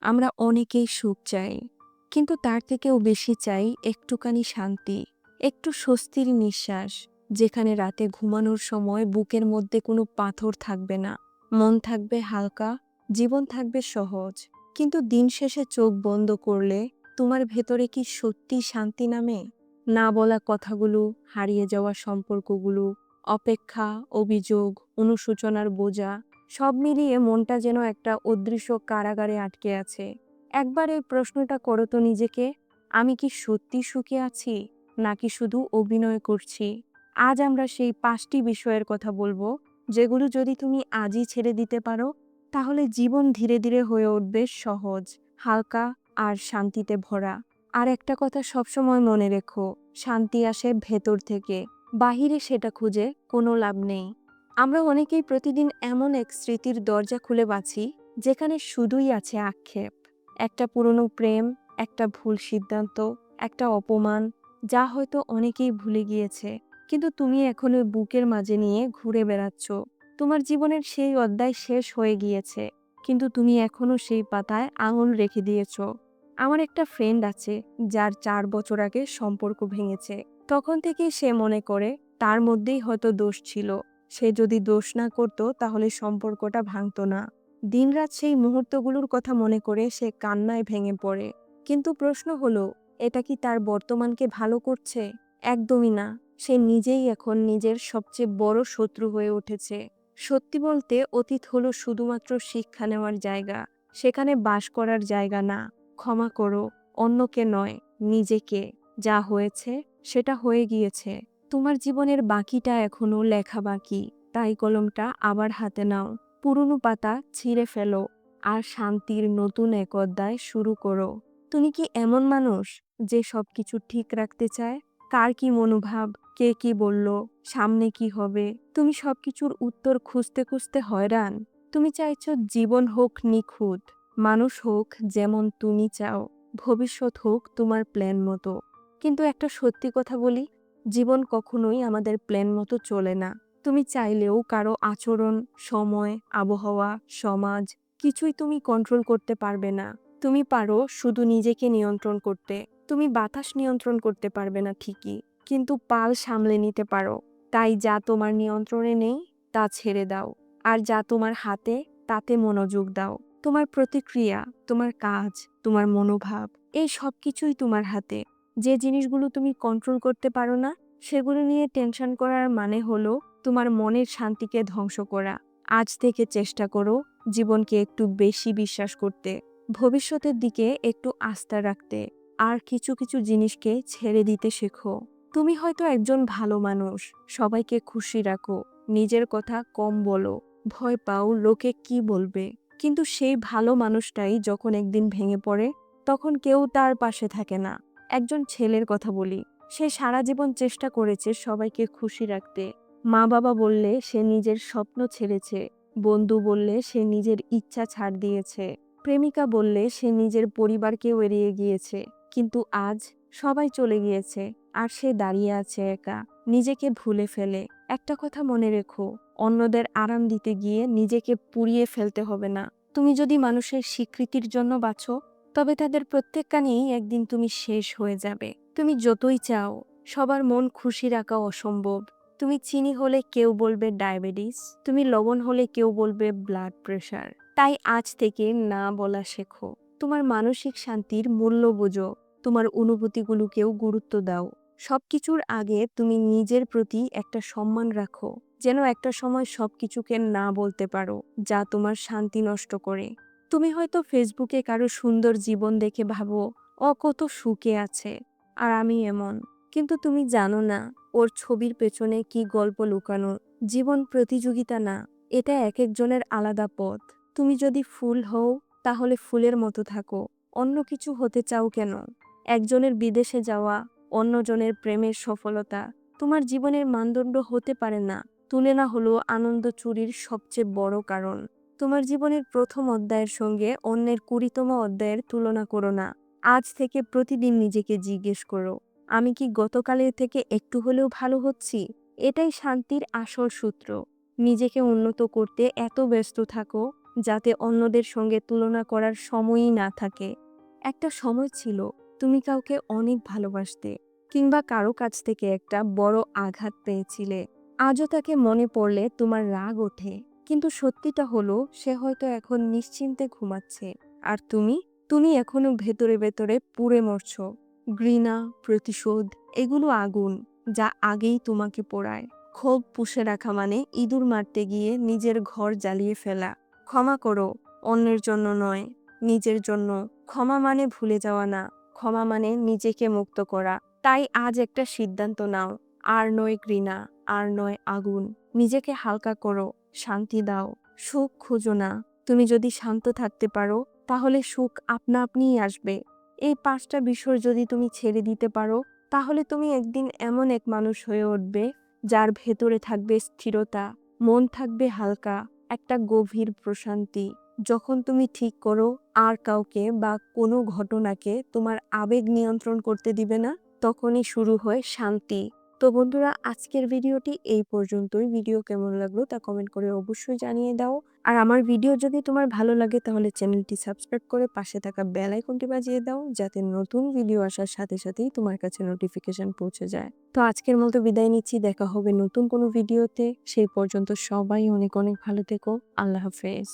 আমরা অনেকেই সুখ চাই, কিন্তু তার থেকেও বেশি চাই একটুখানি শান্তি, একটু স্বস্তির নিঃশ্বাস, যেখানে রাতে ঘুমানোর সময় বুকের মধ্যে কোনো পাথর থাকবে না, মন থাকবে হালকা, জীবন থাকবে সহজ। কিন্তু দিন শেষে চোখ বন্ধ করলে তোমার ভেতরে কি সত্যি শান্তি নামে? না বলা কথাগুলো, হারিয়ে যাওয়া সম্পর্কগুলো, অপেক্ষা, অভিযোগ, অনুশোচনার বোঝা, সব মিলিয়ে মনটা যেন একটা অদৃশ্য কারাগারে আটকে আছে। একবার এই প্রশ্নটা করো তো নিজেকে, আমি কি সত্যি সুখে আছি, নাকি শুধু অভিনয় করছি? আজ আমরা সেই 5টি বিষয়ের কথা বলবো, যেগুলো যদি তুমি আজই ছেড়ে দিতে পারো, তাহলে জীবন ধীরে ধীরে হয়ে উঠবে সহজ, হালকা আর শান্তিতে ভরা। আর একটা কথা সবসময় মনে রেখো, শান্তি আসে ভেতর থেকে, বাহিরে সেটা খুঁজে কোনো লাভ নেই। আমরা অনেকেই প্রতিদিন এমন এক স্মৃতির দরজা খুলে বাছি, যেখানে শুধুই আছে আক্ষেপ। একটা পুরনো প্রেম, একটা ভুল সিদ্ধান্ত, একটা অপমান, যা হয়তো অনেকেই ভুলে গিয়েছে, কিন্তু তুমি এখনো বুকের মাঝে নিয়ে ঘুরে বেড়াচ্ছ। তোমার জীবনের সেই অধ্যায় শেষ হয়ে গিয়েছে, কিন্তু তুমি এখনো সেই পাতায় আঙুল রেখে দিয়েছ। আমার একটা ফ্রেন্ড আছে, যার 4 বছর আগে সম্পর্ক ভেঙেছে। তখন থেকেই সে মনে করে তার মধ্যেই হয়তো দোষ ছিল। সে যদি দোষ না করত, তাহলে সম্পর্কটা ভাঙতো না। দিনরাত সেই মুহূর্তগুলোর কথা মনে করে সে কান্নায় ভেঙে পড়ে। কিন্তু প্রশ্ন হলো, এটা কি তার বর্তমানকে ভালো করছে? একদমই না। সে নিজেই এখন নিজের সবচেয়ে বড় শত্রু হয়ে উঠেছে। সত্যি বলতে, অতীত হলো শুধুমাত্র শিক্ষা নেওয়ার জায়গা, সেখানে বাস করার জায়গা না। ক্ষমা করো, অন্যকে নয়, নিজেকে। যা হয়েছে সেটা হয়ে গিয়েছে। তোমার জীবনের বাকিটা এখনো লেখা বাকি, তাই কলমটা আবার হাতে নাও, পুরনো পাতা ছিঁড়ে ফেলো, আর শান্তির নতুন এক অধ্যায় শুরু করো। তুমি কি এমন মানুষ যে সবকিছু ঠিক রাখতে চায়? কার কি মনোভাব, কে কি বলল, সামনে কি হবে, তুমি সবকিছুর উত্তর খুঁজতে খুঁজতে হয়রান? তুমি চাইছো জীবন হোক নিখুঁত, মানুষ হোক যেমন তুমি চাও, ভবিষ্যৎ হোক তোমার প্ল্যান মতো। কিন্তু একটা সত্যি কথা বলি, জীবন কখনোই আমাদের প্ল্যান মতো চলে না। তুমি চাইলেও কারো আচরণ, সময়, আবহাওয়া, সমাজ, কিছুই তুমি কন্ট্রোল করতে পারবে না। তুমি পারো শুধু নিজেকে নিয়ন্ত্রণ করতে। তুমি বাতাস নিয়ন্ত্রণ করতে পারবে না ঠিকই, কিন্তু পাল সামলে নিতে পারো। তাই যা তোমার নিয়ন্ত্রণে নেই তা ছেড়ে দাও, আর যা তোমার হাতে তাতে মনোযোগ দাও। তোমার প্রতিক্রিয়া, তোমার কাজ, তোমার মনোভাব, এই সব কিছুই তোমার হাতে। যে জিনিসগুলো তুমি কন্ট্রোল করতে পারো না, সেগুলো নিয়ে টেনশন করার মানে হলো তোমার মনের শান্তিকে ধ্বংস করা। আজ থেকে চেষ্টা করো জীবনকে একটু বেশি বিশ্বাস করতে, ভবিষ্যতের দিকে একটু আস্থা রাখতে, আর কিছু কিছু জিনিসকে ছেড়ে দিতে শেখো। তুমি হয়তো একজন ভালো মানুষ, সবাইকে খুশি রাখো, নিজের কথা কম বলো, ভয় পাও লোকে কি বলবে। কিন্তু সেই ভালো মানুষটাই যখন একদিন ভেঙে পড়ে, তখন কেউ তার পাশে থাকে না। একজন ছেলের কথা বলি, সে সারা জীবন চেষ্টা করেছে সবাইকে খুশি রাখতে। মা বাবা বললে সে নিজের স্বপ্ন ছেড়েছে, বন্ধু বললে সে নিজের ইচ্ছা ছাড় দিয়েছে, প্রেমিকা বললে সে নিজের পরিবারকেও এড়িয়ে গিয়েছে। কিন্তু আজ সবাই চলে গিয়েছে, আর সে দাঁড়িয়ে আছে একা, নিজেকে ভুলে ফেলে। একটা কথা মনে রেখো, অন্যদের আরাম দিতে গিয়ে নিজেকে পুড়িয়ে ফেলতে হবে না। তুমি যদি মানুষের স্বীকৃতির জন্য বাঁচো, তবে তাদের প্রত্যেকখানেই একদিন তুমি শেষ হয়ে যাবে। তুমি যতই চাও, সবার মন খুশি রাখা অসম্ভব। তুমি চিনি হলে কেউ বলবে ডায়াবেটিস, তুমি লবণ হলে কেউ বলবে ব্লাড প্রেশার। তাই আজ থেকে না বলা শেখো। তোমার মানসিক শান্তির মূল্য বোঝো, তোমার অনুভূতিগুলোকেও গুরুত্ব দাও। সবকিছুর আগে তুমি নিজের প্রতি একটা সম্মান রাখো, যেন একটা সময় সবকিছুকে না বলতে পারো যা তোমার শান্তি নষ্ট করে। তুমি হয়তো ফেসবুকে কারো সুন্দর জীবন দেখে ভাবো, ও কত সুখে আছে, আর আমি এমন। কিন্তু তুমি জানো না ওর ছবির পেছনে কি গল্প লুকানো। জীবন প্রতিযোগিতা না, এটা এক একজনের আলাদা পথ। তুমি যদি ফুল হও, তাহলে ফুলের মতো থাকো, অন্য কিছু হতে চাও কেন? একজনের বিদেশে যাওয়া, অন্যজনের প্রেমের সফলতা তোমার জীবনের মানদণ্ড হতে পারে না। তুলনা হলো আনন্দ চুরির সবচেয়ে বড় কারণ। তোমার জীবনের প্রথম অধ্যায়ের সঙ্গে অন্যের 20তম অধ্যায়ের তুলনা করো না। আজ থেকে প্রতিদিন নিজেকে জিজ্ঞেস করো, আমি কি গতকালের থেকে একটু হলেও ভালো হচ্ছি? এটাই শান্তির আসল সূত্র। নিজেকে উন্নত করতে এত ব্যস্ত থাকো যাতে অন্যদের সঙ্গে তুলনা করার সময়ই না থাকে। একটা সময় ছিল তুমি কাউকে অনেক ভালোবাসতে, কিংবা কারো কাছ থেকে একটা বড় আঘাত পেয়েছিলে। আজও তাকে মনে পড়লে তোমার রাগ ওঠে, কিন্তু সত্যিটা হলো সে হয়তো এখন নিশ্চিন্তে ঘুমাচ্ছে। আর তুমি এখনো ভেতরে ভেতরে পুড়ে মরছ। ঘৃণা, প্রতিশোধ, এগুলো আগুন যা আগেই তোমাকে পোড়ায়। ক্ষোভ পুষে রাখা মানে ইঁদুর মারতে গিয়ে নিজের ঘর জ্বালিয়ে ফেলা। ক্ষমা করো, অন্যের জন্য নয়, নিজের জন্য। ক্ষমা মানে ভুলে যাওয়া না, ক্ষমা মানে নিজেকে মুক্ত করা। তাই আজ একটা সিদ্ধান্ত নাও, আর নয় ঘৃণা, আর নয় আগুন। নিজেকে হালকা করো, শান্তি দাও। সুখ খুঁজো না, তুমি যদি শান্ত থাকতে পারো তাহলে সুখ আপনা আপনিই আসবে। এই 5টা বিষয় যদি তুমি ছেড়ে দিতে পারো, তাহলে তুমি একদিন এমন এক মানুষ হয়ে উঠবে যার ভেতরে থাকবে স্থিরতা, মন থাকবে হালকা, একটা গভীর প্রশান্তি। যখন তুমি ঠিক করো আর কাউকে বা কোনো ঘটনাকে তোমার আবেগ নিয়ন্ত্রণ করতে দিবে না, তখনই শুরু হয় শান্তি। তো বন্ধুরা, আজকের ভিডিওটি এই পর্যন্তই। ভিডিও কেমন লাগলো তা কমেন্ট করে অবশ্যই জানিয়ে দাও। আর আমার ভিডিও যদি তোমার ভালো লাগে তাহলে চ্যানেলটি সাবস্ক্রাইব করে পাশে থাকা বেল আইকনটি বাজিয়ে দাও, যাতে নতুন ভিডিও আসার সাথে সাথেই তোমার কাছে নোটিফিকেশন পৌঁছে যায়। তো আজকের মতো বিদায় নিচ্ছি, দেখা হবে নতুন কোনো ভিডিওতে। সেই পর্যন্ত সবাই অনেক অনেক ভালো থেকো। আল্লাহ হাফেজ।